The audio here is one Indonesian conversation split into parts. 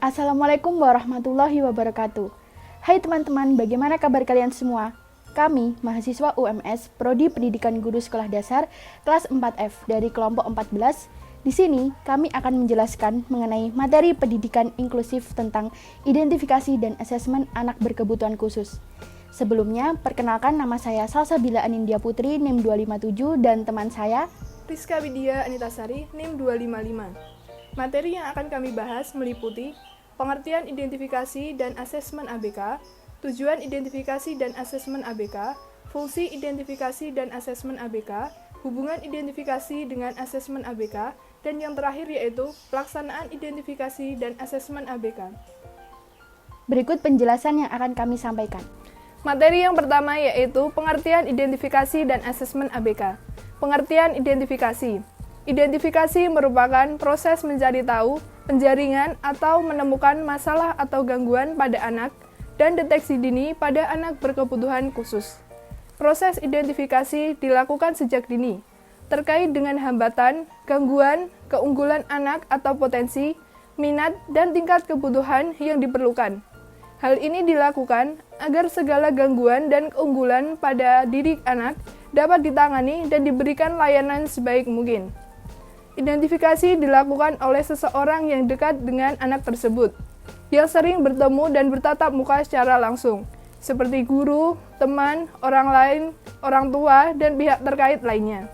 Assalamualaikum warahmatullahi wabarakatuh. Hai teman-teman, bagaimana kabar kalian semua? Kami, mahasiswa UMS, Prodi Pendidikan Guru Sekolah Dasar, kelas 4F dari kelompok 14. Di sini, kami akan menjelaskan mengenai materi pendidikan inklusif tentang identifikasi dan asesmen anak berkebutuhan khusus. Sebelumnya, perkenalkan nama saya Salsabila Anindya Putri, NIM 257, dan teman saya, Rizka Widya Anitasari, NIM 255. Materi yang akan kami bahas meliputi pengertian identifikasi dan asesmen ABK, tujuan identifikasi dan asesmen ABK, fungsi identifikasi dan asesmen ABK, hubungan identifikasi dengan asesmen ABK, dan yang terakhir yaitu pelaksanaan identifikasi dan asesmen ABK. berikut penjelasan yang akan kami sampaikan. Materi yang pertama yaitu pengertian identifikasi dan asesmen ABK. Pengertian identifikasi. Identifikasi merupakan proses mencari tahu, penjaringan, atau menemukan masalah atau gangguan pada anak dan deteksi dini pada anak berkebutuhan khusus. Proses identifikasi dilakukan sejak dini, terkait dengan hambatan, gangguan, keunggulan anak atau potensi, minat, dan tingkat kebutuhan yang diperlukan. Hal ini dilakukan agar segala gangguan dan keunggulan pada diri anak dapat ditangani dan diberikan layanan sebaik mungkin. Identifikasi dilakukan oleh seseorang yang dekat dengan anak tersebut, yang sering bertemu dan bertatap muka secara langsung, seperti guru, teman, orang lain, orang tua, dan pihak terkait lainnya.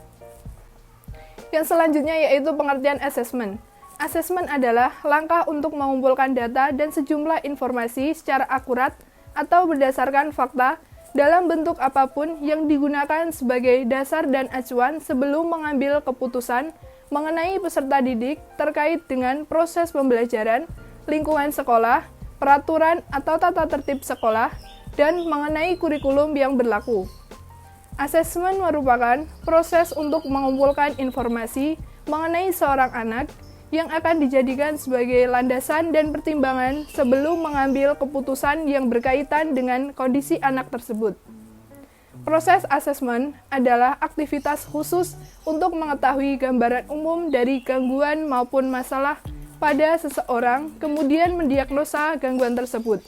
Yang selanjutnya yaitu pengertian asesmen. Asesmen adalah langkah untuk mengumpulkan data dan sejumlah informasi secara akurat atau berdasarkan fakta dalam bentuk apapun yang digunakan sebagai dasar dan acuan sebelum mengambil keputusan mengenai peserta didik terkait dengan proses pembelajaran, lingkungan sekolah, peraturan atau tata tertib sekolah, dan mengenai kurikulum yang berlaku. Asesmen merupakan proses untuk mengumpulkan informasi mengenai seorang anak yang akan dijadikan sebagai landasan dan pertimbangan sebelum mengambil keputusan yang berkaitan dengan kondisi anak tersebut. Proses asesmen adalah aktivitas khusus untuk mengetahui gambaran umum dari gangguan maupun masalah pada seseorang, kemudian mendiagnosa gangguan tersebut.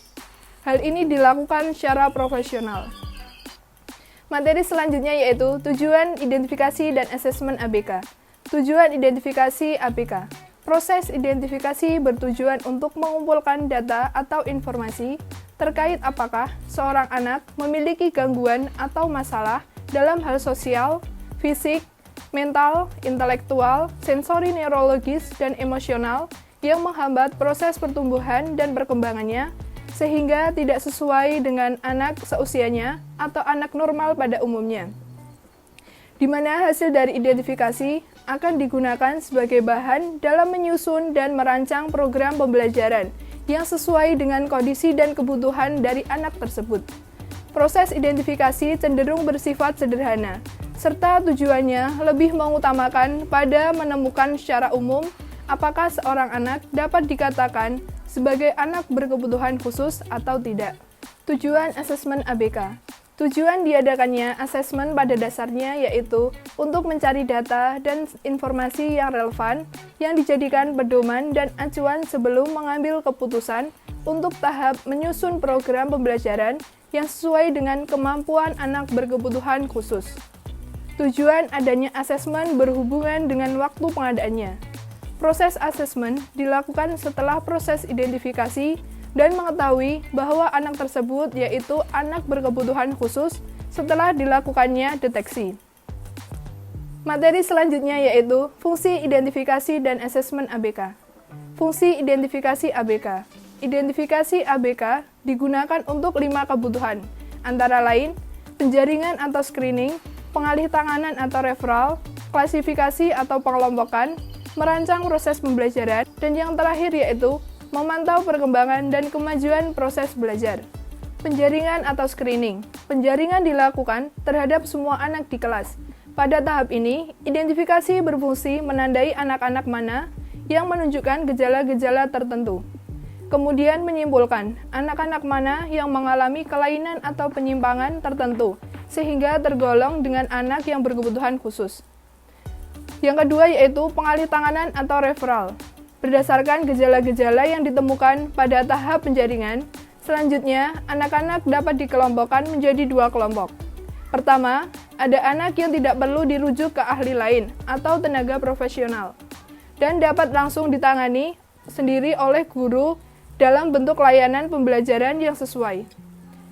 Hal ini dilakukan secara profesional. Materi selanjutnya yaitu tujuan identifikasi dan asesmen ABK. Tujuan identifikasi ABK. Proses identifikasi bertujuan untuk mengumpulkan data atau informasi terkait apakah seorang anak memiliki gangguan atau masalah dalam hal sosial, fisik, mental, intelektual, sensori neurologis, dan emosional yang menghambat proses pertumbuhan dan perkembangannya sehingga tidak sesuai dengan anak seusianya atau anak normal pada umumnya. Di mana hasil dari identifikasi akan digunakan sebagai bahan dalam menyusun dan merancang program pembelajaran yang sesuai dengan kondisi dan kebutuhan dari anak tersebut. Proses identifikasi cenderung bersifat sederhana, serta tujuannya lebih mengutamakan pada menemukan secara umum apakah seorang anak dapat dikatakan sebagai anak berkebutuhan khusus atau tidak. Tujuan asesmen ABK. Tujuan diadakannya asesmen pada dasarnya yaitu untuk mencari data dan informasi yang relevan yang dijadikan pedoman dan acuan sebelum mengambil keputusan untuk tahap menyusun program pembelajaran yang sesuai dengan kemampuan anak berkebutuhan khusus. Tujuan adanya asesmen berhubungan dengan waktu pengadaannya. Proses asesmen dilakukan setelah proses identifikasi dan mengetahui bahwa anak tersebut yaitu anak berkebutuhan khusus setelah dilakukannya deteksi. Materi selanjutnya yaitu fungsi identifikasi dan asesmen ABK. Fungsi identifikasi ABK. Identifikasi ABK digunakan untuk 5 kebutuhan, antara lain penjaringan atau screening, pengalih tanganan atau referral, klasifikasi atau pengelompokan, merancang proses pembelajaran, dan yang terakhir yaitu memantau perkembangan dan kemajuan proses belajar. Penjaringan atau screening. Penjaringan dilakukan terhadap semua anak di kelas. Pada tahap ini, identifikasi berfungsi menandai anak-anak mana yang menunjukkan gejala-gejala tertentu. Kemudian menyimpulkan anak-anak mana yang mengalami kelainan atau penyimpangan tertentu, sehingga tergolong dengan anak yang berkebutuhan khusus. Yang kedua yaitu pengalih tanganan atau referral. Berdasarkan gejala-gejala yang ditemukan pada tahap penjaringan, selanjutnya anak-anak dapat dikelompokkan menjadi 2 kelompok. Pertama, ada anak yang tidak perlu dirujuk ke ahli lain atau tenaga profesional, dan dapat langsung ditangani sendiri oleh guru dalam bentuk layanan pembelajaran yang sesuai.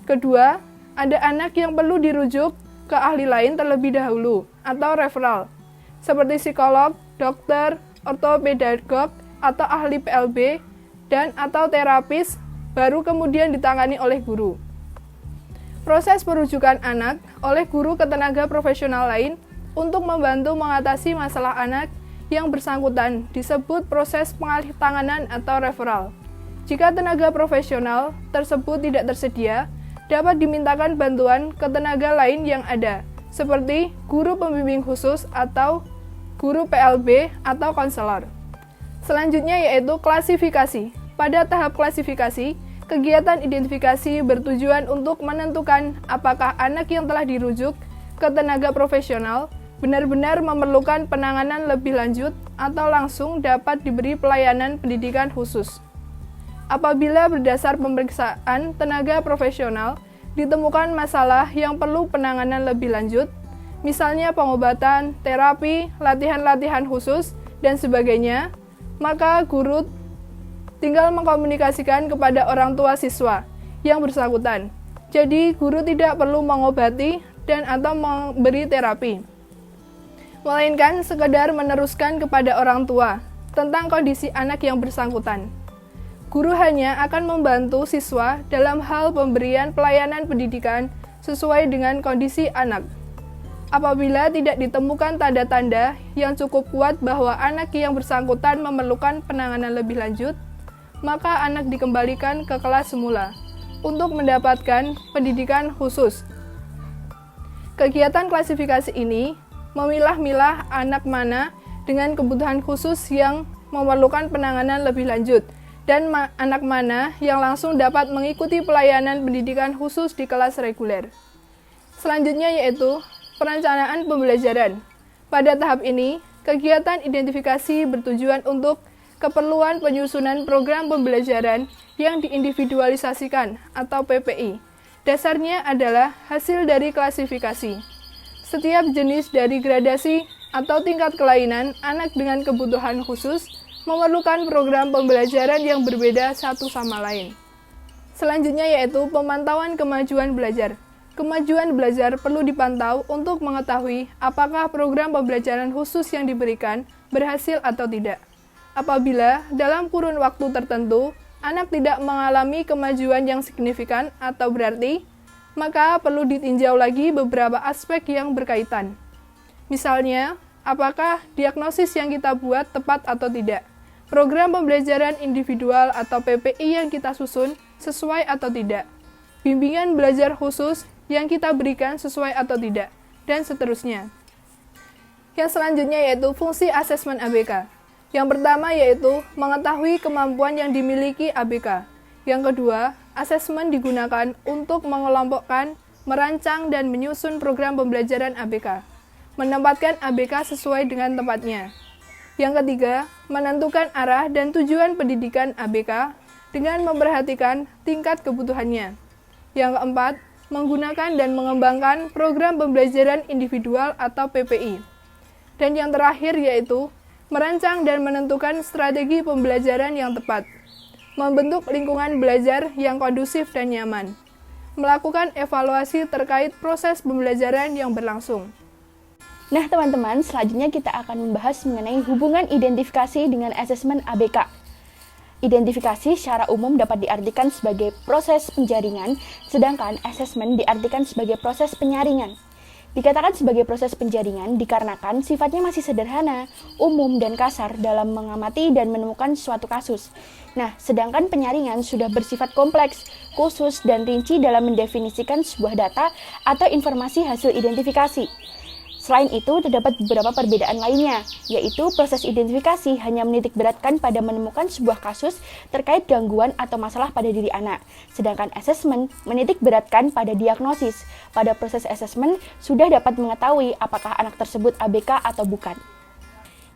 Kedua, ada anak yang perlu dirujuk ke ahli lain terlebih dahulu atau referral, seperti psikolog, dokter, ortopedagog, atau ahli PLB, dan atau terapis, baru kemudian ditangani oleh guru. Proses perujukan anak oleh guru ke tenaga profesional lain untuk membantu mengatasi masalah anak yang bersangkutan disebut proses pengalihtanganan atau referral. Jika tenaga profesional tersebut tidak tersedia, dapat dimintakan bantuan ke tenaga lain yang ada, seperti guru pembimbing khusus atau guru PLB atau konselor. Selanjutnya yaitu klasifikasi. Pada tahap klasifikasi, kegiatan identifikasi bertujuan untuk menentukan apakah anak yang telah dirujuk ke tenaga profesional benar-benar memerlukan penanganan lebih lanjut atau langsung dapat diberi pelayanan pendidikan khusus. Apabila berdasar pemeriksaan tenaga profesional ditemukan masalah yang perlu penanganan lebih lanjut, misalnya pengobatan, terapi, latihan-latihan khusus, dan sebagainya, maka guru tinggal mengkomunikasikan kepada orang tua siswa yang bersangkutan. Jadi, guru tidak perlu mengobati dan atau memberi terapi, melainkan sekedar meneruskan kepada orang tua tentang kondisi anak yang bersangkutan. Guru hanya akan membantu siswa dalam hal pemberian pelayanan pendidikan sesuai dengan kondisi anak. Apabila tidak ditemukan tanda-tanda yang cukup kuat bahwa anak yang bersangkutan memerlukan penanganan lebih lanjut, maka anak dikembalikan ke kelas semula untuk mendapatkan pendidikan khusus. Kegiatan klasifikasi ini memilah-milah anak mana dengan kebutuhan khusus yang memerlukan penanganan lebih lanjut, dan anak mana yang langsung dapat mengikuti pelayanan pendidikan khusus di kelas reguler. Selanjutnya yaitu perencanaan pembelajaran. Pada tahap ini, kegiatan identifikasi bertujuan untuk keperluan penyusunan program pembelajaran yang diindividualisasikan atau PPI. Dasarnya adalah hasil dari klasifikasi. Setiap jenis dari gradasi atau tingkat kelainan anak dengan kebutuhan khusus memerlukan program pembelajaran yang berbeda satu sama lain. Selanjutnya yaitu pemantauan kemajuan belajar. Kemajuan belajar perlu dipantau untuk mengetahui apakah program pembelajaran khusus yang diberikan berhasil atau tidak. Apabila dalam kurun waktu tertentu anak tidak mengalami kemajuan yang signifikan atau berarti, maka perlu ditinjau lagi beberapa aspek yang berkaitan. Misalnya, apakah diagnosis yang kita buat tepat atau tidak? Program pembelajaran individual atau PPI yang kita susun sesuai atau tidak? Bimbingan belajar khusus yang kita berikan sesuai atau tidak? Dan seterusnya. Yang selanjutnya yaitu fungsi asesmen ABK. Yang pertama yaitu mengetahui kemampuan yang dimiliki ABK. Yang kedua, asesmen digunakan untuk mengelompokkan, merancang, dan menyusun program pembelajaran ABK. Menempatkan ABK sesuai dengan tempatnya. Yang ketiga, menentukan arah dan tujuan pendidikan ABK dengan memperhatikan tingkat kebutuhannya. Yang keempat, menggunakan dan mengembangkan program pembelajaran individual atau PPI. Dan yang terakhir yaitu merancang dan menentukan strategi pembelajaran yang tepat, membentuk lingkungan belajar yang kondusif dan nyaman, melakukan evaluasi terkait proses pembelajaran yang berlangsung. Nah teman-teman, selanjutnya kita akan membahas mengenai hubungan identifikasi dengan asesmen ABK. Identifikasi secara umum dapat diartikan sebagai proses penjaringan, sedangkan asesmen diartikan sebagai proses penyaringan. Dikatakan sebagai proses penjaringan dikarenakan sifatnya masih sederhana, umum, dan kasar dalam mengamati dan menemukan suatu kasus. Nah, sedangkan penyaringan sudah bersifat kompleks, khusus, dan rinci dalam mendefinisikan sebuah data atau informasi hasil identifikasi. Selain itu, terdapat beberapa perbedaan lainnya, yaitu proses identifikasi hanya menitikberatkan pada menemukan sebuah kasus terkait gangguan atau masalah pada diri anak, sedangkan asesmen menitikberatkan pada diagnosis. Pada proses asesmen, sudah dapat mengetahui apakah anak tersebut ABK atau bukan.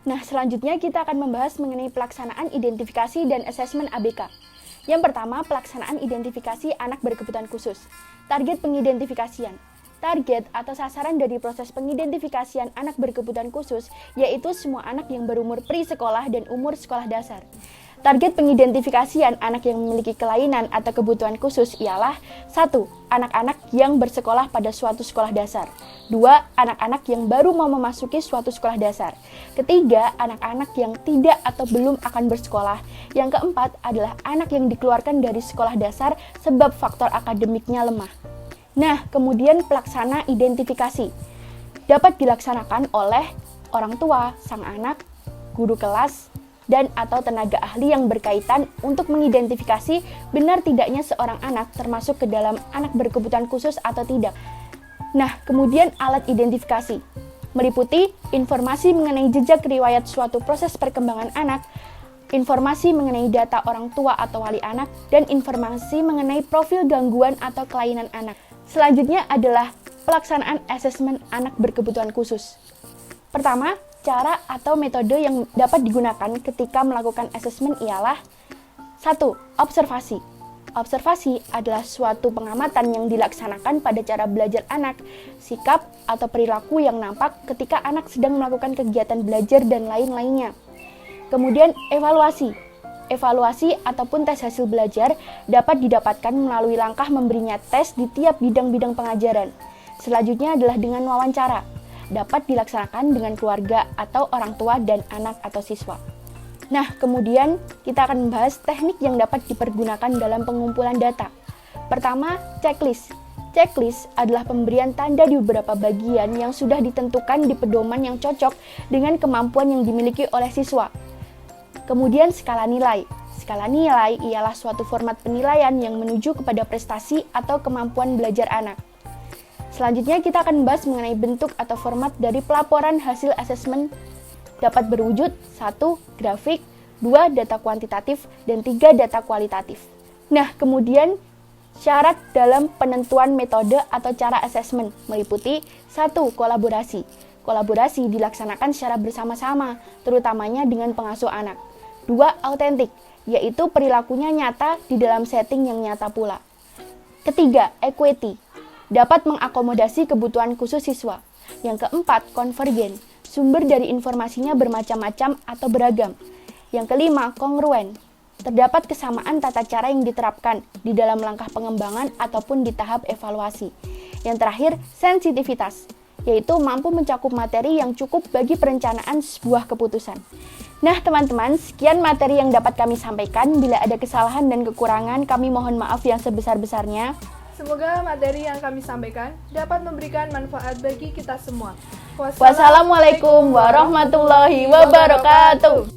Nah, selanjutnya kita akan membahas mengenai pelaksanaan identifikasi dan asesmen ABK. Yang pertama, pelaksanaan identifikasi anak berkebutuhan khusus. Target pengidentifikasian. Target atau sasaran dari proses pengidentifikasian anak berkebutuhan khusus yaitu semua anak yang berumur pre-sekolah dan umur sekolah dasar. Target pengidentifikasian anak yang memiliki kelainan atau kebutuhan khusus ialah 1. Anak-anak yang bersekolah pada suatu sekolah dasar. 2. Anak-anak yang baru mau memasuki suatu sekolah dasar. Ketiga, anak-anak yang tidak atau belum akan bersekolah. Yang keempat adalah anak yang dikeluarkan dari sekolah dasar sebab faktor akademiknya lemah. Nah, kemudian pelaksana identifikasi dapat dilaksanakan oleh orang tua, sang anak, guru kelas, dan atau tenaga ahli yang berkaitan untuk mengidentifikasi benar tidaknya seorang anak termasuk ke dalam anak berkebutuhan khusus atau tidak. Nah, kemudian alat identifikasi meliputi informasi mengenai jejak riwayat suatu proses perkembangan anak, informasi mengenai data orang tua atau wali anak, dan informasi mengenai profil gangguan atau kelainan anak. Selanjutnya adalah pelaksanaan asesmen anak berkebutuhan khusus. Pertama, cara atau metode yang dapat digunakan ketika melakukan asesmen ialah 1. Observasi. Observasi adalah suatu pengamatan yang dilaksanakan pada cara belajar anak, sikap atau perilaku yang nampak ketika anak sedang melakukan kegiatan belajar dan lain-lainnya. Kemudian evaluasi. Evaluasi ataupun tes hasil belajar dapat didapatkan melalui langkah memberinya tes di tiap bidang-bidang pengajaran. Selanjutnya adalah dengan wawancara. Dapat dilaksanakan dengan keluarga atau orang tua dan anak atau siswa. Nah, kemudian kita akan membahas teknik yang dapat dipergunakan dalam pengumpulan data. Pertama, checklist. Checklist adalah pemberian tanda di beberapa bagian yang sudah ditentukan di pedoman yang cocok dengan kemampuan yang dimiliki oleh siswa. Kemudian skala nilai. Skala nilai ialah suatu format penilaian yang menuju kepada prestasi atau kemampuan belajar anak. Selanjutnya kita akan membahas mengenai bentuk atau format dari pelaporan hasil asesmen dapat berwujud 1. Grafik, 2. Data kuantitatif, dan 3. Data kualitatif. Nah, kemudian syarat dalam penentuan metode atau cara asesmen meliputi 1. Kolaborasi. Kolaborasi dilaksanakan secara bersama-sama, terutamanya dengan pengasuh anak. 2. Autentik, yaitu perilakunya nyata di dalam setting yang nyata pula. Ketiga, equity. Dapat mengakomodasi kebutuhan khusus siswa. Yang keempat, konvergen. Sumber dari informasinya bermacam-macam atau beragam. Yang kelima, kongruen. Terdapat kesamaan tata cara yang diterapkan di dalam langkah pengembangan ataupun di tahap evaluasi. Yang terakhir, sensitivitas, yaitu mampu mencakup materi yang cukup bagi perencanaan sebuah keputusan. Nah, teman-teman, sekian materi yang dapat kami sampaikan. Bila ada kesalahan dan kekurangan, kami mohon maaf yang sebesar-besarnya. Semoga materi yang kami sampaikan dapat memberikan manfaat bagi kita semua. Wassalamualaikum warahmatullahi wabarakatuh.